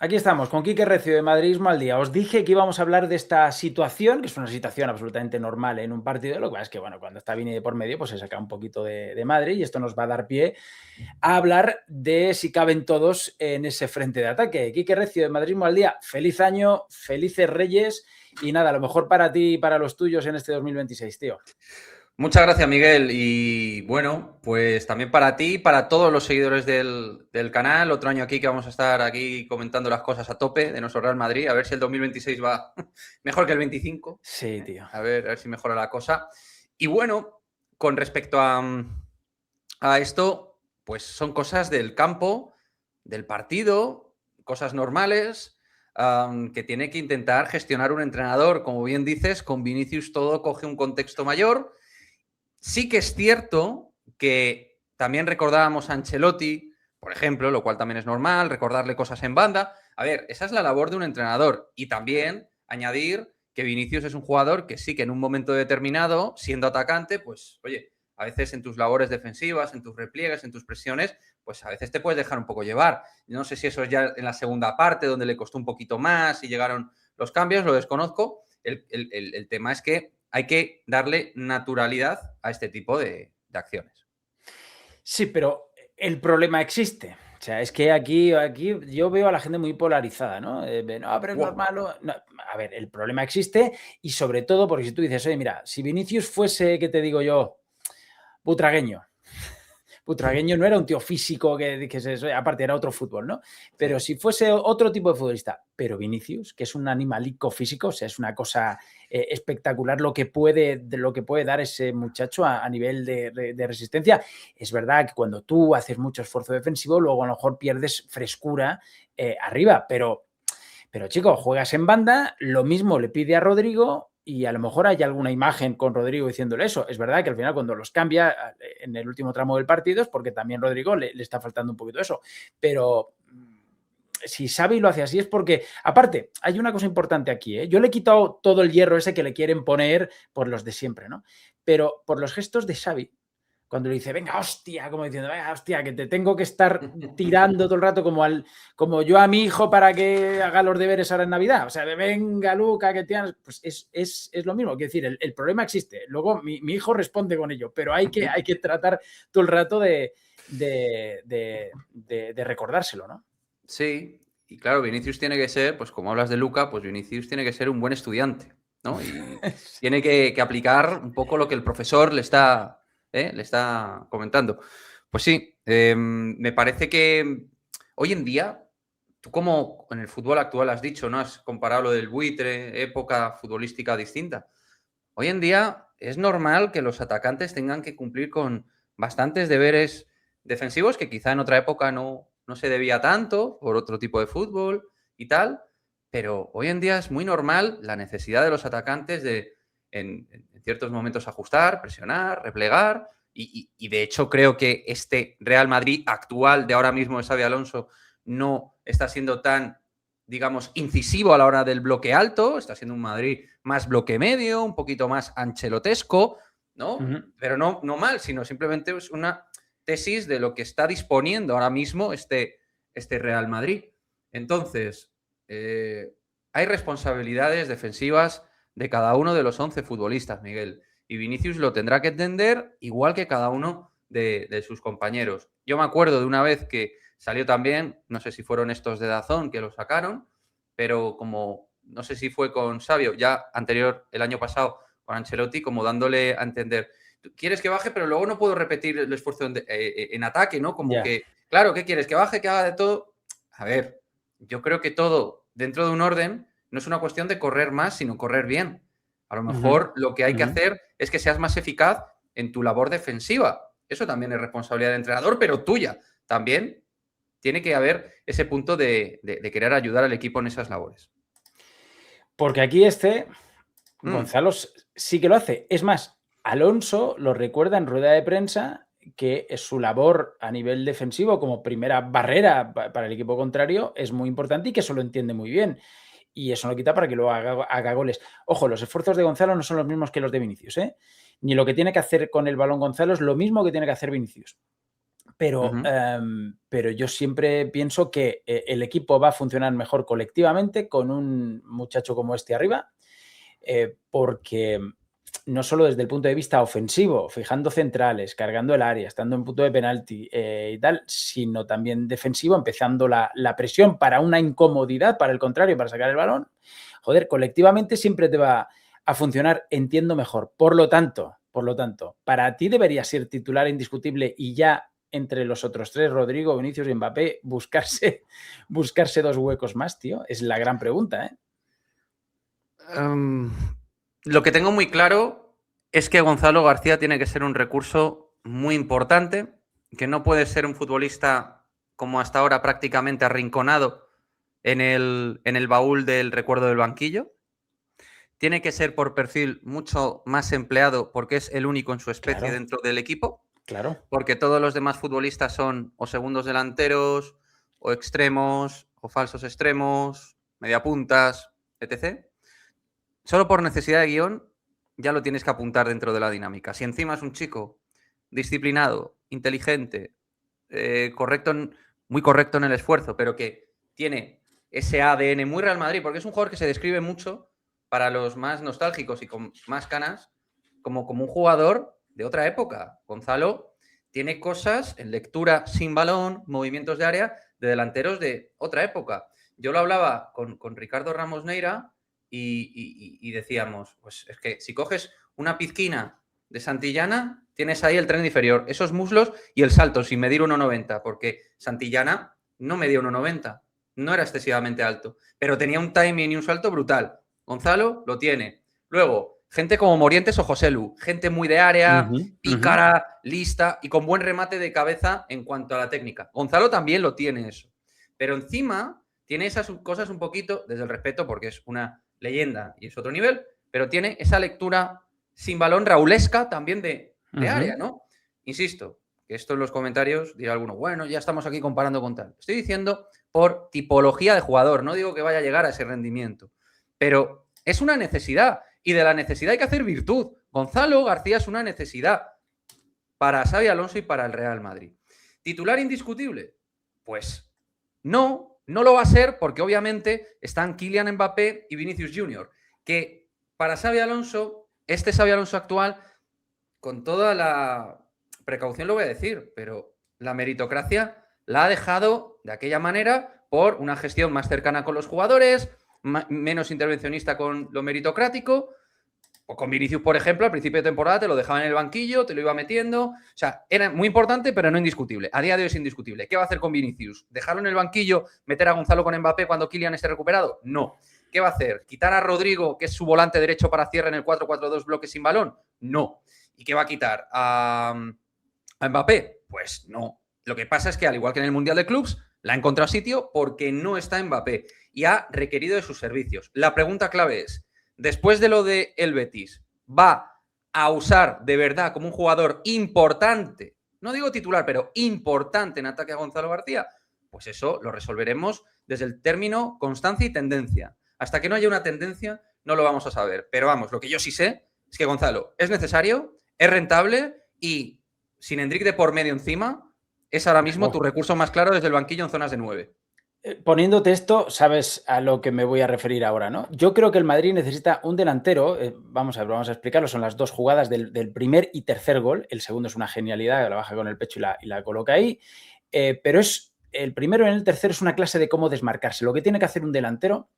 Aquí estamos, con Quique Recio de Madridismo al Día. Os dije que íbamos a hablar de esta situación, que es una situación absolutamente normal en un partido. Lo que pasa es que, bueno, cuando está Vini de por medio, pues se saca un poquito de Madrid y esto nos va a dar pie a hablar de si caben todos en ese frente de ataque. Quique Recio de Madridismo al Día, feliz año, felices Reyes y nada, lo mejor para ti y para los tuyos en este 2026, tío. Muchas gracias, Miguel. Y bueno, pues también para ti y para todos los seguidores del canal. Otro año aquí que vamos a estar aquí comentando las cosas a tope de nuestro Real Madrid. A ver si el 2026 va mejor que el 25. Sí, tío. A ver si mejora la cosa. Y bueno, con respecto a esto, pues son cosas del campo, del partido, cosas normales que tiene que intentar gestionar un entrenador. Como bien dices, con Vinicius todo coge un contexto mayor. Sí que es cierto que también recordábamos a Ancelotti, por ejemplo, lo cual también es normal, recordarle cosas en banda. A ver, esa es la labor de un entrenador. Y también añadir que Vinicius es un jugador que sí que en un momento determinado, siendo atacante, pues, oye, a veces en tus labores defensivas, en tus repliegues, en tus presiones, pues a veces te puedes dejar un poco llevar. No sé si eso es ya en la segunda parte, donde le costó un poquito más y llegaron los cambios, lo desconozco. El tema es que hay que darle naturalidad a este tipo de acciones. Sí, pero el problema existe. O sea, es que aquí yo veo a la gente muy polarizada, ¿no? No, pero es Wow. normal. No. A ver, el problema existe y sobre todo porque si tú dices, oye, mira, si Vinicius fuese, ¿qué te digo yo? Butragueño. Butragueño no era un tío físico aparte era otro fútbol, ¿no? Sí. Pero si fuese otro tipo de futbolista, pero Vinicius, que es un animalico físico, o sea, es una cosa espectacular lo que puede dar ese muchacho a nivel de resistencia. Es verdad que cuando tú haces mucho esfuerzo defensivo, luego a lo mejor pierdes frescura arriba, pero chico, juegas en banda, lo mismo le pide a Rodrigo y a lo mejor hay alguna imagen con Rodrigo diciéndole eso. Es verdad que al final cuando los cambia en el último tramo del partido es porque también Rodrigo le está faltando un poquito eso. Pero si Xavi lo hace así es porque, aparte, hay una cosa importante aquí, ¿eh? Yo le he quitado todo el hierro ese que le quieren poner por los de siempre, ¿no? Pero por los gestos de Xavi, cuando le dice, venga, hostia, como diciendo, venga, hostia, que te tengo que estar tirando todo el rato como yo a mi hijo para que haga los deberes ahora en Navidad. O sea, de venga, Luca, que tienes. Pues es lo mismo. Quiero decir, el problema existe. Luego mi hijo responde con ello, pero hay que tratar todo el rato de recordárselo, ¿no? Sí, y claro, Vinicius tiene que ser, pues como hablas de Luca, pues Vinicius tiene que ser un buen estudiante, ¿no? Y tiene que aplicar un poco lo que el profesor le está comentando. Pues sí, me parece que hoy en día, tú como en el fútbol actual has dicho, ¿no? Has comparado lo del buitre, época futbolística distinta. Hoy en día es normal que los atacantes tengan que cumplir con bastantes deberes defensivos que quizá en otra época no se debía tanto por otro tipo de fútbol y tal, pero hoy en día es muy normal la necesidad de los atacantes de en ciertos momentos ajustar, presionar, replegar y de hecho creo que este Real Madrid actual de ahora mismo de Xabi Alonso no está siendo tan, digamos, incisivo a la hora del bloque alto, está siendo un Madrid más bloque medio, un poquito más anchelotesco, ¿no? Pero no mal, sino simplemente es una tesis de lo que está disponiendo ahora mismo este Real Madrid. Entonces, hay responsabilidades defensivas de cada uno de los 11 futbolistas, Miguel. Y Vinicius lo tendrá que entender igual que cada uno de sus compañeros. Yo me acuerdo de una vez que salió también, no sé si fueron estos de Dazón que lo sacaron, pero como no sé si fue con Sabio, ya anterior, el año pasado, con Ancelotti, como dándole a entender, quieres que baje, pero luego no puedo repetir el esfuerzo en ataque, ¿no? Como Ya. que, claro, ¿qué quieres? ¿Que baje, que haga de todo? A ver, yo creo que todo dentro de un orden no es una cuestión de correr más, sino correr bien. A lo mejor lo que hay que hacer es que seas más eficaz en tu labor defensiva. Eso también es responsabilidad del entrenador, pero tuya. También tiene que haber ese punto de querer ayudar al equipo en esas labores. Porque aquí Mm, Gonzalo sí que lo hace. Es más, Alonso lo recuerda en rueda de prensa que su labor a nivel defensivo como primera barrera para el equipo contrario es muy importante y que eso lo entiende muy bien. Y eso no quita para que luego haga goles. Ojo, los esfuerzos de Gonzalo no son los mismos que los de Vinicius, ¿eh? Ni lo que tiene que hacer con el balón Gonzalo es lo mismo que tiene que hacer Vinicius. pero, pero yo siempre pienso que el equipo va a funcionar mejor colectivamente con un muchacho como este arriba, porque no solo desde el punto de vista ofensivo, fijando centrales, cargando el área, estando en punto de penalti y tal, sino también defensivo, empezando la presión para una incomodidad, para el contrario, para sacar el balón. Joder, colectivamente siempre te va a funcionar, entiendo, mejor. Por lo tanto, para ti debería ser titular indiscutible y ya entre los otros tres, Rodrigo, Vinicius y Mbappé, buscarse 2 huecos más, tío. Es la gran pregunta, ¿eh? Lo que tengo muy claro es que Gonzalo García tiene que ser un recurso muy importante, que no puede ser un futbolista como hasta ahora prácticamente arrinconado en el baúl del recuerdo del banquillo. Tiene que ser por perfil mucho más empleado porque es el único en su especie dentro del equipo. Claro. Porque todos los demás futbolistas son o segundos delanteros, o extremos, o falsos extremos, mediapuntas, etc. Solo por necesidad de guión ya lo tienes que apuntar dentro de la dinámica. Si encima es un chico disciplinado, inteligente, muy correcto en el esfuerzo, pero que tiene ese ADN muy Real Madrid, porque es un jugador que se describe mucho para los más nostálgicos y con más canas como un jugador de otra época. Gonzalo tiene cosas en lectura sin balón, movimientos de área, de delanteros de otra época. Yo lo hablaba con Ricardo Ramos Neira y decíamos, pues es que si coges una pizquina de Santillana, tienes ahí el tren inferior, esos muslos y el salto sin medir 1,90, porque Santillana no medía 1,90, no era excesivamente alto, pero tenía un timing y un salto brutal. Gonzalo lo tiene. Luego, gente como Morientes o José Lu, gente muy de área, pícara, lista y con buen remate de cabeza en cuanto a la técnica. Gonzalo también lo tiene eso. Pero encima tiene esas cosas un poquito, desde el respeto, porque es una leyenda y es otro nivel, pero tiene esa lectura sin balón raulesca también de área, ¿no? Insisto, que esto en los comentarios dirá alguno, bueno, ya estamos aquí comparando con tal. Estoy diciendo por tipología de jugador, no digo que vaya a llegar a ese rendimiento, pero es una necesidad y de la necesidad hay que hacer virtud. Gonzalo García es una necesidad para Xabi Alonso y para el Real Madrid. ¿Titular indiscutible? Pues no lo va a ser porque obviamente están Kylian Mbappé y Vinicius Junior, que para Xabi Alonso, este Xabi Alonso actual, con toda la precaución lo voy a decir, pero la meritocracia la ha dejado de aquella manera por una gestión más cercana con los jugadores, menos intervencionista con lo meritocrático. O con Vinicius, por ejemplo, al principio de temporada te lo dejaba en el banquillo, te lo iba metiendo. O sea, era muy importante, pero no indiscutible. A día de hoy es indiscutible. ¿Qué va a hacer con Vinicius? ¿Dejarlo en el banquillo, meter a Gonzalo con Mbappé cuando Kylian esté recuperado? No. ¿Qué va a hacer? ¿Quitar a Rodrigo, que es su volante derecho para cierre en el 4-4-2 bloque sin balón? No. ¿Y qué va a quitar? ¿A Mbappé? Pues no. Lo que pasa es que, al igual que en el Mundial de Clubs, la ha encontrado sitio porque no está Mbappé y ha requerido de sus servicios. La pregunta clave es, después de lo de el Betis, ¿va a usar de verdad como un jugador importante, no digo titular, pero importante en ataque a Gonzalo García? Pues eso lo resolveremos desde el término constancia y tendencia. Hasta que no haya una tendencia, no lo vamos a saber. Pero vamos, lo que yo sí sé es que Gonzalo es necesario, es rentable y sin Endrick de por medio encima, es ahora mismo tu recurso más claro desde el banquillo en zonas de 9. Poniéndote esto, sabes a lo que me voy a referir ahora, ¿no? Yo creo que el Madrid necesita un delantero, vamos a explicarlo, son las dos jugadas del primer y tercer gol, el segundo es una genialidad, la baja con el pecho y la coloca ahí, pero es el primero y el tercero es una clase de cómo desmarcarse, lo que tiene que hacer un delantero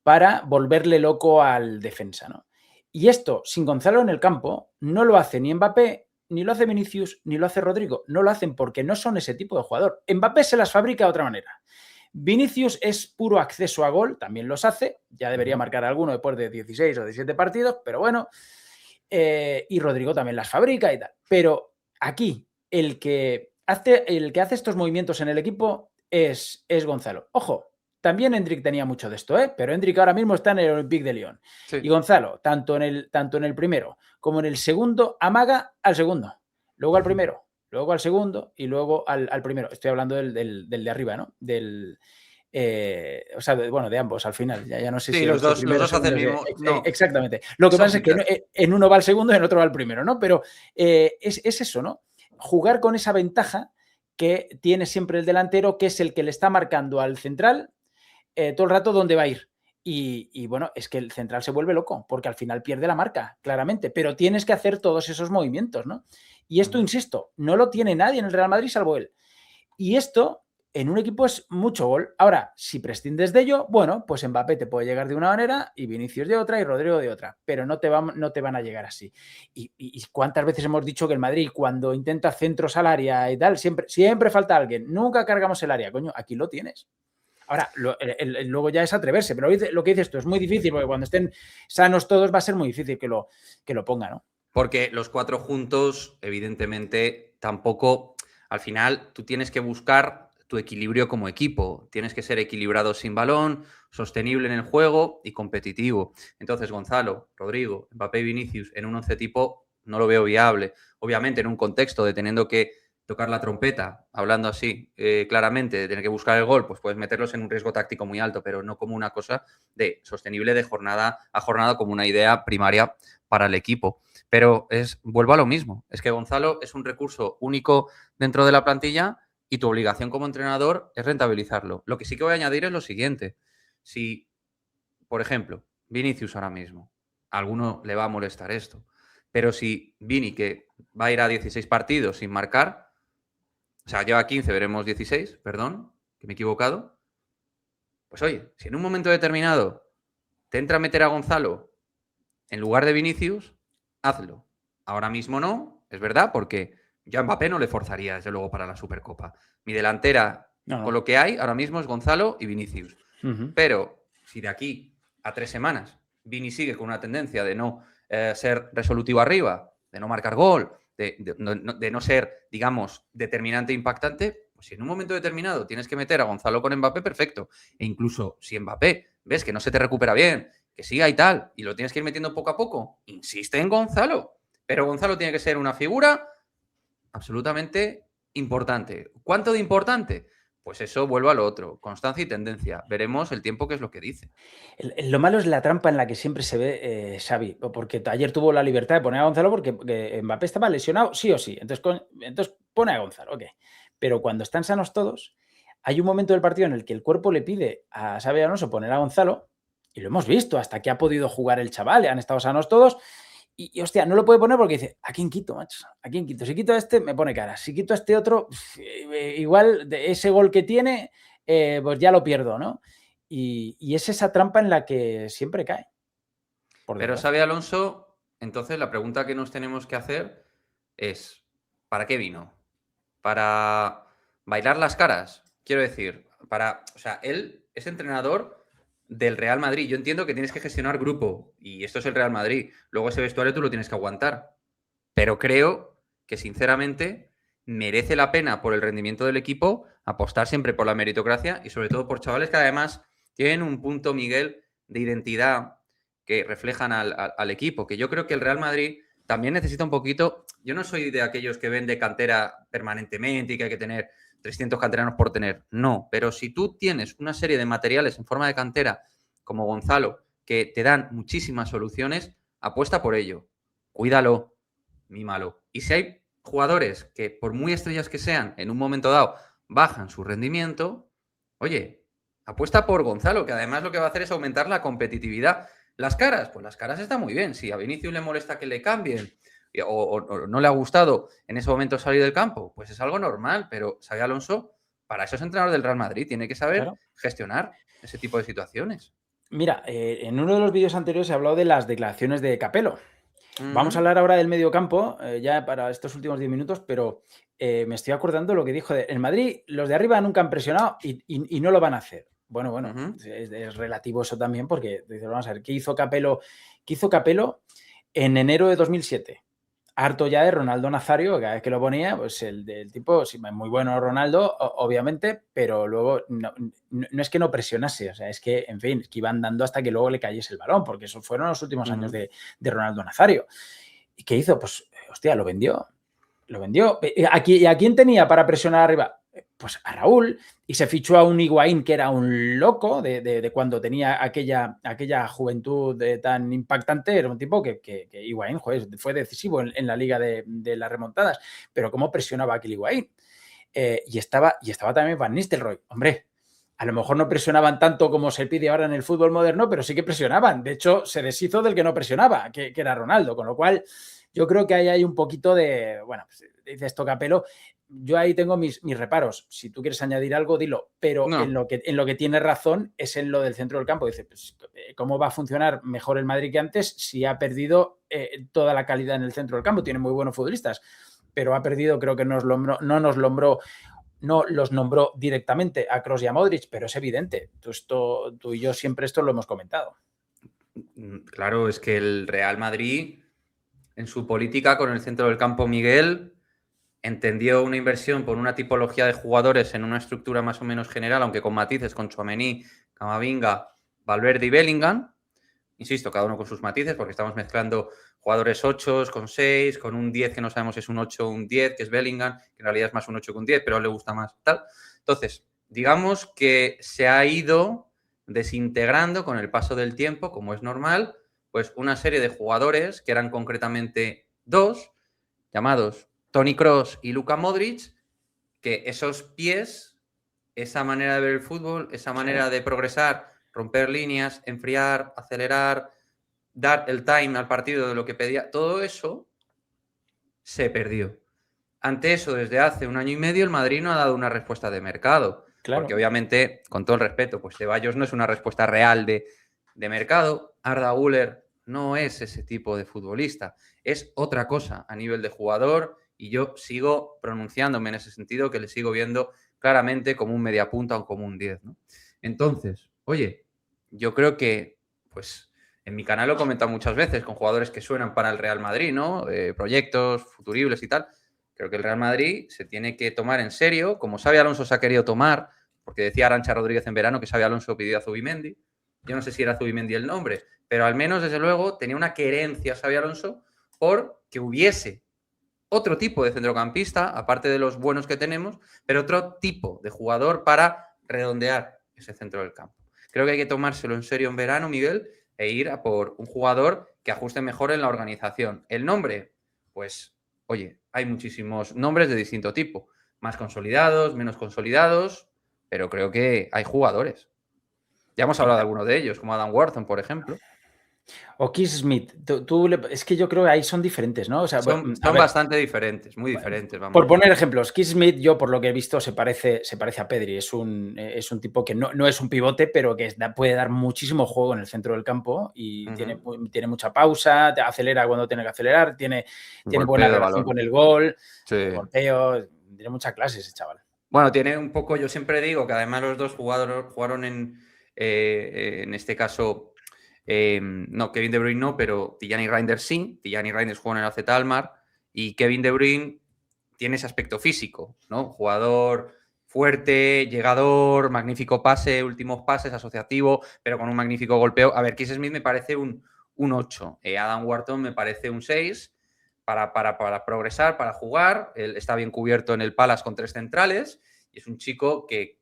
para volverle loco al defensa, ¿no? Y esto, sin Gonzalo en el campo, no lo hace ni Mbappé, ni lo hace Vinicius, ni lo hace Rodrigo, no lo hacen porque no son ese tipo de jugador. Mbappé se las fabrica de otra manera. Vinicius es puro acceso a gol, también los hace, ya debería marcar alguno después de 16 o 17 partidos, pero bueno, y Rodrigo también las fabrica y tal. Pero aquí el que hace estos movimientos en el equipo es Gonzalo. Ojo, también Endrick tenía mucho de esto, pero Endrick ahora mismo está en el Olympique de Lyon. Sí. Y Gonzalo, tanto en el primero como en el segundo, amaga al segundo, luego al primero, luego al segundo y luego al primero. Estoy hablando del de arriba, ¿no? O sea, de ambos al final. Ya no sé sí, si los dos hacen el mismo. No. Exactamente. Lo que pasa es que en uno va al segundo y en otro va al primero, ¿no? Pero es eso, ¿no? Jugar con esa ventaja que tiene siempre el delantero, que es el que le está marcando al central todo el rato dónde va a ir. Y bueno, es que el central se vuelve loco, porque al final pierde la marca, claramente, pero tienes que hacer todos esos movimientos, ¿no? Y esto, insisto, no lo tiene nadie en el Real Madrid salvo él. Y esto en un equipo es mucho gol. Ahora, si prescindes de ello, bueno, pues Mbappé te puede llegar de una manera y Vinicius de otra y Rodrigo de otra, pero no te van a llegar así. Y cuántas veces hemos dicho que el Madrid, cuando intenta centros al área y tal, siempre falta alguien. Nunca cargamos el área, coño, aquí lo tienes. Ahora, luego ya es atreverse, pero lo que dices tú es muy difícil, porque cuando estén sanos todos va a ser muy difícil que lo ponga, ¿no? Porque los 4 juntos, evidentemente, tampoco, al final, tú tienes que buscar tu equilibrio como equipo. Tienes que ser equilibrado sin balón, sostenible en el juego y competitivo. Entonces, Gonzalo, Rodrigo, Mbappé y Vinicius en un 11 tipo no lo veo viable. Obviamente, en un contexto de teniendo que tocar la trompeta, hablando así claramente, de tener que buscar el gol, pues puedes meterlos en un riesgo táctico muy alto, pero no como una cosa de sostenible de jornada a jornada, como una idea primaria para el equipo. Pero vuelvo a lo mismo, es que Gonzalo es un recurso único dentro de la plantilla y tu obligación como entrenador es rentabilizarlo. Lo que sí que voy a añadir es lo siguiente. Si, por ejemplo, Vinicius ahora mismo, a alguno le va a molestar esto, pero si Vini, que va a ir a 16 partidos sin marcar, o sea, lleva 15, veremos 16, perdón, que me he equivocado, pues oye, si en un momento determinado te entra a meter a Gonzalo en lugar de Vinicius, hazlo. Ahora mismo no, es verdad, porque yo a Mbappé no le forzaría, desde luego, para la Supercopa. Mi delantera, con lo que hay ahora mismo, es Gonzalo y Vinicius. Pero si de aquí a 3 semanas Vini sigue con una tendencia de no ser resolutivo arriba, de no marcar gol, de no ser, digamos, determinante e impactante, pues si en un momento determinado tienes que meter a Gonzalo con Mbappé, perfecto. E incluso si Mbappé ves que no se te recupera bien, que siga y tal, y lo tienes que ir metiendo poco a poco, insiste en Gonzalo. Pero Gonzalo tiene que ser una figura absolutamente importante. ¿Cuánto de importante? Pues eso vuelvo a lo otro, constancia y tendencia. Veremos el tiempo qué es lo que dice. Lo malo es la trampa en la que siempre se ve Xavi, porque ayer tuvo la libertad de poner a Gonzalo porque Mbappé estaba lesionado, sí o sí. Entonces pone a Gonzalo, ok. Pero cuando están sanos todos, hay un momento del partido en el que el cuerpo le pide a Xavi Alonso poner a Gonzalo, y lo hemos visto, hasta que ha podido jugar el chaval, han estado sanos todos, y hostia, no lo puede poner porque dice, ¿a quién quito, macho? ¿A quién quito? Si quito a este, me pone cara. Si quito a este otro, igual de ese gol que tiene, pues ya lo pierdo, ¿no? Y es esa trampa en la que siempre cae. Pero Xabi Alonso, entonces la pregunta que nos tenemos que hacer es, ¿para qué vino? ¿Para bailar las caras? Quiero decir, o sea, él es entrenador del Real Madrid. Yo entiendo que tienes que gestionar grupo y esto es el Real Madrid. Luego ese vestuario tú lo tienes que aguantar. Pero creo que sinceramente merece la pena por el rendimiento del equipo apostar siempre por la meritocracia y sobre todo por chavales que además tienen un punto, Miguel, de identidad que reflejan al equipo, que yo creo que el Real Madrid también necesita un poquito. Yo no soy de aquellos que ven de cantera permanentemente y que hay que tener 300 canteranos por tener. No, pero si tú tienes una serie de materiales en forma de cantera como Gonzalo que te dan muchísimas soluciones, apuesta por ello. Cuídalo, mímalo. Y si hay jugadores que, por muy estrellas que sean, en un momento dado bajan su rendimiento, oye, apuesta por Gonzalo, que además lo que va a hacer es aumentar la competitividad. Las caras, pues las caras están muy bien. Si a Vinicius le molesta que le cambien o no le ha gustado en ese momento salir del campo, pues es algo normal, pero Xabi Alonso, para eso es entrenador del Real Madrid, tiene que saber gestionar ese tipo de situaciones. Mira, en uno de los vídeos anteriores he hablado de las declaraciones de Capello. Vamos a hablar ahora del mediocampo, ya para estos últimos 10 minutos, pero me estoy acordando lo que dijo en Madrid, los de arriba nunca han presionado y no lo van a hacer. Bueno, es relativo eso también, porque vamos a ver, ¿qué hizo Capello en enero de 2007? Harto ya de Ronaldo Nazario, cada vez que lo ponía, pues el tipo, sí, muy bueno Ronaldo, obviamente, pero luego no es que no presionase, o sea, es que, en fin, es que iban dando hasta que luego le cayese el balón, porque esos fueron los últimos años de Ronaldo Nazario. ¿Y qué hizo? Pues, hostia, lo vendió. ¿A quién tenía para presionar arriba? Pues a Raúl, y se fichó a un Higuaín que era un loco de cuando tenía aquella juventud tan impactante. Era un tipo que Higuaín, joder, fue decisivo en la liga de las remontadas, pero ¿cómo presionaba aquel Higuaín? y estaba también Van Nistelrooy. Hombre, a lo mejor no presionaban tanto como se pide ahora en el fútbol moderno, pero sí que presionaban. De hecho, se deshizo del que no presionaba, que era Ronaldo. Con lo cual, yo creo que ahí hay un poquito de, bueno, pues, dices tocapelo. Yo ahí tengo mis reparos. Si tú quieres añadir algo, dilo. Pero No. en lo que tienes razón es en lo del centro del campo. Dice, pues, ¿cómo va a funcionar mejor el Madrid que antes si ha perdido toda la calidad en el centro del campo? Tiene muy buenos futbolistas, pero ha perdido, creo que no los nombró directamente a Kroos y a Modric, pero es evidente. Tú y yo siempre esto lo hemos comentado. Claro, es que el Real Madrid, en su política con el centro del campo, Miguel, entendió una inversión por una tipología de jugadores en una estructura más o menos general, aunque con matices, con Tchouaméni, Camavinga, Valverde y Bellingham. Insisto, cada uno con sus matices, porque estamos mezclando jugadores 8 con 6, con un 10 que no sabemos si es un 8 o un 10, que es Bellingham, que en realidad es más un 8 que un 10, pero a él le gusta más tal. Entonces, digamos que se ha ido desintegrando con el paso del tiempo, como es normal, pues una serie de jugadores que eran concretamente 2, llamados Toni Kroos y Luka Modric, que esos pies, esa manera de ver el fútbol, esa manera de progresar, romper líneas, enfriar, acelerar, dar el time al partido de lo que pedía, todo eso se perdió. Ante eso, desde hace 1 año y medio, el Madrid no ha dado una respuesta de mercado. Claro. Porque obviamente, con todo el respeto, pues Ceballos no es una respuesta real de mercado. Arda Güler no es ese tipo de futbolista. Es otra cosa a nivel de jugador y yo sigo pronunciándome en ese sentido, que le sigo viendo claramente como un mediapunta o como un 10, ¿no? Entonces, oye, yo creo que, pues, en mi canal lo he comentado muchas veces con jugadores que suenan para el Real Madrid, ¿no? Proyectos futuribles y tal. Creo que el Real Madrid se tiene que tomar en serio, como Xabi Alonso se ha querido tomar, porque decía Arantxa Rodríguez en verano que Xabi Alonso pidió a Zubimendi. Yo no sé si era Zubimendi el nombre, pero al menos, desde luego, tenía una querencia Xabi Alonso por que hubiese otro tipo de centrocampista, aparte de los buenos que tenemos, pero otro tipo de jugador para redondear ese centro del campo. Creo que hay que tomárselo en serio en verano, Miguel, e ir a por un jugador que ajuste mejor en la organización. El nombre, pues, oye, hay muchísimos nombres de distinto tipo, más consolidados, menos consolidados, pero creo que hay jugadores. Ya hemos hablado de algunos de ellos, como Adam Wharton, por ejemplo. O Keith Smith, es que yo creo que ahí son diferentes, ¿no? O sea, son bastante diferentes, muy diferentes. Vamos. Por poner ejemplos, Keith Smith, yo por lo que he visto, se parece a Pedri. Es un tipo que no es un pivote, pero que puede dar muchísimo juego en el centro del campo y tiene mucha pausa, te acelera cuando tiene que acelerar, tiene buena relación con el gol, golpeo, tiene mucha clase ese chaval. Bueno, tiene un poco, yo siempre digo que además los dos jugaron en este caso, no, Kevin De Bruyne no, pero Tijani Reinders sí. Tijani Reinders jugó en el AZ Alkmaar y Kevin De Bruyne tiene ese aspecto físico, ¿no? Jugador fuerte, llegador, magnífico pase, últimos pases, asociativo, pero con un magnífico golpeo. A ver, Keith Smith me parece un 8. Adam Wharton me parece un 6 para progresar, para jugar. Él está bien cubierto en el Palace con 3 centrales y es un chico que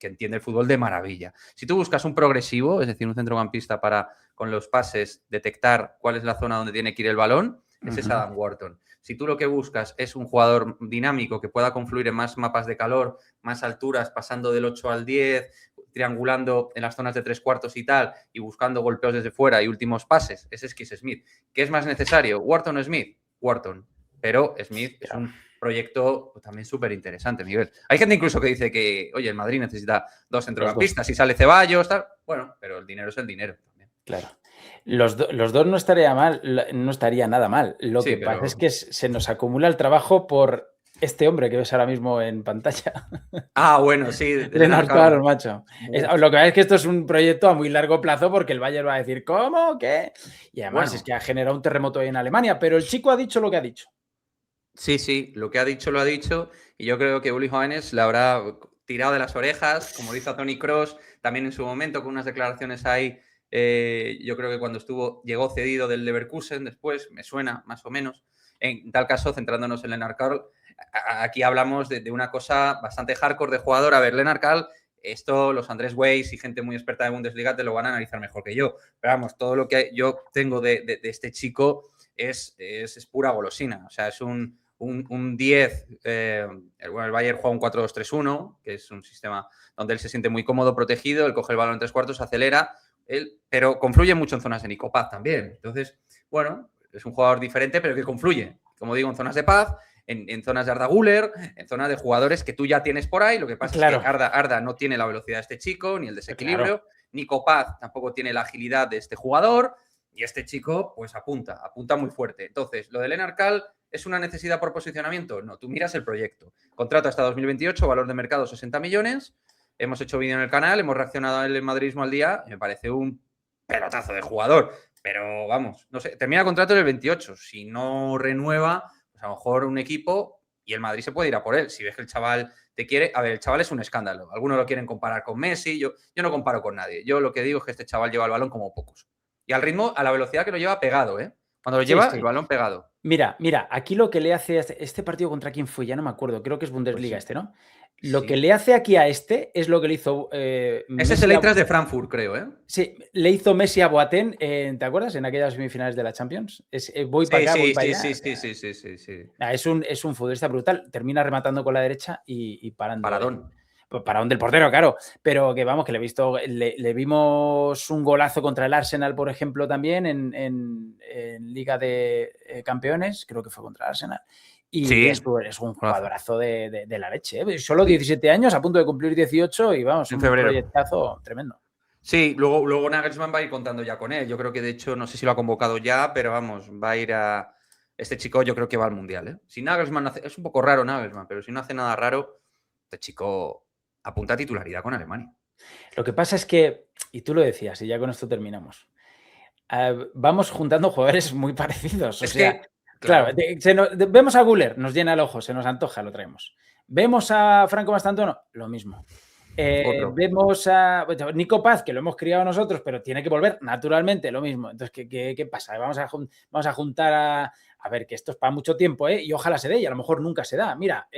entiende el fútbol de maravilla. Si tú buscas un progresivo, es decir, un centrocampista para, con los pases, detectar cuál es la zona donde tiene que ir el balón, ese es Adam Wharton. Si tú lo que buscas es un jugador dinámico que pueda confluir en más mapas de calor, más alturas, pasando del 8 al 10, triangulando en las zonas de 3/4 y tal, y buscando golpeos desde fuera y últimos pases, ese es Keith Smith. ¿Qué es más necesario? ¿Wharton o Smith? Wharton. Pero Smith es un proyecto también súper interesante, Miguel. Hay gente incluso que dice que, oye, el Madrid necesita 2 centrocampistas, si sale Ceballos, tal. Bueno, pero el dinero es el dinero también. Claro. Los dos no estaría nada mal. Lo que pasa es que se nos acumula el trabajo por este hombre que ves ahora mismo en pantalla. Ah, bueno, sí. Lennart Carl, macho. Lo que pasa es que esto es un proyecto a muy largo plazo porque el Bayern va a decir, ¿cómo? ¿Qué? Y además es que ha generado un terremoto ahí en Alemania, pero el chico ha dicho lo que ha dicho. Sí, lo que ha dicho lo ha dicho y yo creo que Uli Hoeneß le habrá tirado de las orejas, como dice a Toni Kroos, también en su momento con unas declaraciones ahí. Yo creo que cuando llegó cedido del Leverkusen después, me suena más o menos. En tal caso, centrándonos en Lennart Carl, aquí hablamos de una cosa bastante hardcore de jugador. A ver, Lennart Carl, esto los Andrés Weiss y gente muy experta de Bundesliga te lo van a analizar mejor que yo. Pero vamos, todo lo que yo tengo de este chico es pura golosina. O sea, es un un 10, el Bayern juega un 4-2-3-1, que es un sistema donde él se siente muy cómodo, protegido, él coge el balón en 3/4, acelera, pero confluye mucho en zonas de Nico Paz también. Entonces, bueno, es un jugador diferente, pero que confluye, como digo, en zonas de Paz, en zonas de Arda Güler, en zonas de jugadores que tú ya tienes por ahí. Lo que pasa es que Arda no tiene la velocidad de este chico, ni el desequilibrio. Nico Paz tampoco tiene la agilidad de este jugador. Y este chico, pues apunta muy fuerte. Entonces, lo de Lennart Kall, ¿es una necesidad por posicionamiento? No, tú miras el proyecto. Contrato hasta 2028, valor de mercado 60 millones. Hemos hecho vídeo en el canal, hemos reaccionado al madridismo al día. Me parece un pelotazo de jugador. Pero vamos, no sé, termina el contrato en el 28. Si no renueva, pues a lo mejor un equipo y el Madrid se puede ir a por él. Si ves que el chaval te quiere... A ver, el chaval es un escándalo. Algunos lo quieren comparar con Messi. Yo no comparo con nadie. Yo lo que digo es que este chaval lleva el balón como pocos. Y al ritmo, a la velocidad que lo lleva pegado, ¿eh? Cuando lo lleva, el balón pegado. Mira, aquí lo que le hace este partido contra quién fue, ya no me acuerdo, creo que es Bundesliga Pues sí. ¿no? Lo que le hace aquí a este es lo que le hizo... Ese es el Eintracht de Frankfurt, creo, ¿eh? Sí, le hizo Messi a Boateng, ¿te acuerdas? En aquellas semifinales de la Champions. Voy para acá, voy para allá. Sí. Es un futbolista brutal. Termina rematando con la derecha y parando. Paradón Del portero, claro. Pero que vamos, que le vimos un golazo contra el Arsenal, por ejemplo, también en Liga de Campeones. Creo que fue contra el Arsenal. Y sí, es un jugadorazo de la leche. ¿eh? Solo 17 años, a punto de cumplir 18 y vamos, en febrero. Proyectazo tremendo. Sí, luego Nagelsmann va a ir contando ya con él. Yo creo que, de hecho, no sé si lo ha convocado ya, pero vamos, va a ir a... Este chico yo creo que va al Mundial, ¿eh? Si Nagelsmann hace... Es un poco raro Nagelsmann, pero si no hace nada raro, este chico apunta a titularidad con Alemania. Lo que pasa es que, y tú lo decías, y ya con esto terminamos, vamos juntando jugadores muy parecidos. O sea, claro, vemos a Güler, nos llena el ojo, se nos antoja, lo traemos. Vemos a Franco Mastantuono, lo mismo. Vemos a Nico Paz, que lo hemos criado nosotros, pero tiene que volver naturalmente, lo mismo. Entonces, ¿qué pasa? Vamos a juntar a ver, que esto es para mucho tiempo, ¿eh? Y ojalá se dé, y a lo mejor nunca se da. Mira,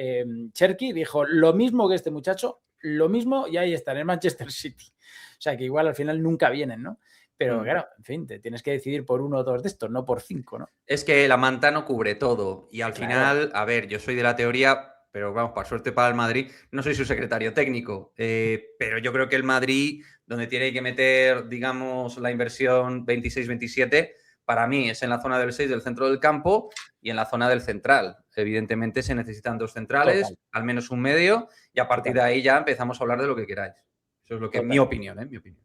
Cherki dijo lo mismo que este muchacho, lo mismo, y ahí está, en el Manchester City. O sea, que igual al final nunca vienen, ¿no? Pero claro, en fin, te tienes que decidir por 1 o 2 de estos, no por 5, ¿no? Es que la manta no cubre todo. Y al final, a ver, yo soy de la teoría, pero vamos, por suerte para el Madrid, no soy su secretario técnico, pero yo creo que el Madrid, donde tiene que meter, digamos, la inversión 26-27, para mí es en la zona del 6 del centro del campo y en la zona del central. Evidentemente se necesitan 2 centrales, al menos un medio, y a partir de ahí ya empezamos a hablar de lo que queráis. Eso es lo que es mi opinión, ¿eh? Mi opinión.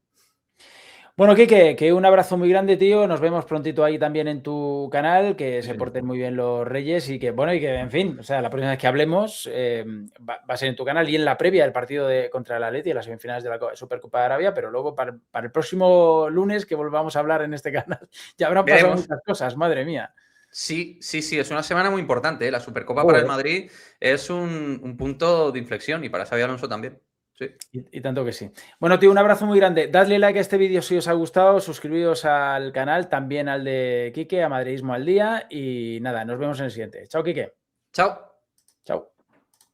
Bueno, Quique, que un abrazo muy grande, tío. Nos vemos prontito ahí también en tu canal, que se porten muy bien los Reyes y que, bueno, y que, en fin, o sea, la próxima vez que hablemos va a ser en tu canal y en la previa del partido contra el Atleti, en las semifinales de la Supercopa de Arabia, pero luego para el próximo lunes que volvamos a hablar en este canal ya habrán pasado muchas cosas, madre mía. Sí, es una semana muy importante, ¿eh? La Supercopa para el Madrid es un punto de inflexión y para Xabi Alonso también. Sí. Y tanto que sí. Bueno, tío, un abrazo muy grande. Dadle like a este vídeo si os ha gustado, suscribíos al canal, también al de Quique, a Madridismo al Día y nada, nos vemos en el siguiente. Chao, Quique. Chao. Chao.